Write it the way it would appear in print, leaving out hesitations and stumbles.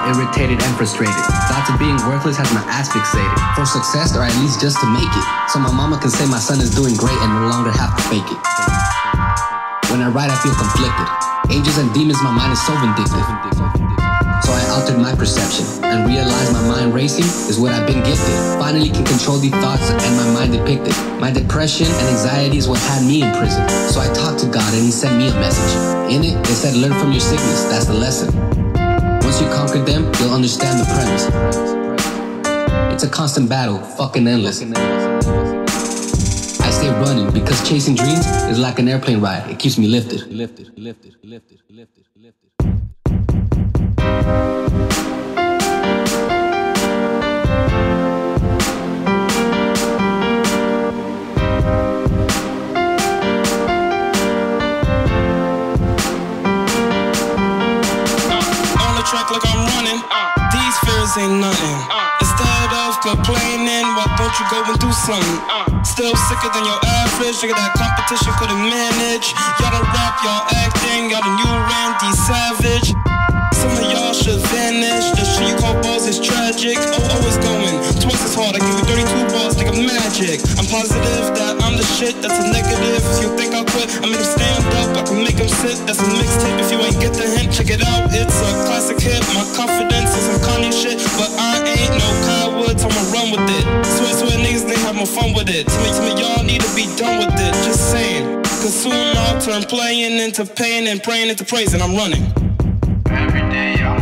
irritated and frustrated. Thoughts of being worthless has my ass fixated. For success, or at least just to make it. So my mama can say my son is doing great and no longer have to fake it. When I write, I feel conflicted. Angels and demons, my mind is so vindictive. So I altered my perception and realized my mind racing is what I've been gifted. Finally can control these thoughts and my mind depicted. My depression and anxiety is what had me in prison. So I talked to God and he sent me a message. In it, it said learn from your sickness, that's the lesson. Once you conquer them, you'll understand the premise. It's a constant battle, fucking endless. I stay running because chasing dreams is like an airplane ride. It keeps me lifted. Track like I'm running, these fears ain't nothing. Instead of complaining, why don't you go and do something? Still sicker than your average, look at that competition couldn't manage. Y'all don't rap, y'all acting, y'all the new Randy Savage. Some of y'all should vanish, the shit you call balls is tragic. Always going, twice as hard, I give you 32 balls, think I'm magic. I'm positive that I'm the shit, that's a negative. If you think I'll quit, I make them stand up, I can make them sit. That's a mixtape, if you ain't get the hint, check it out. It's a classic hit, my confidence is some Kanye shit. But I ain't no Kyle Woods, I'ma run with it. Swear niggas, they have more fun with it. Tell me y'all need to be done with it, just saying. Cause soon I'll turn playing into pain and praying into praise, and I'm running. Every day I'm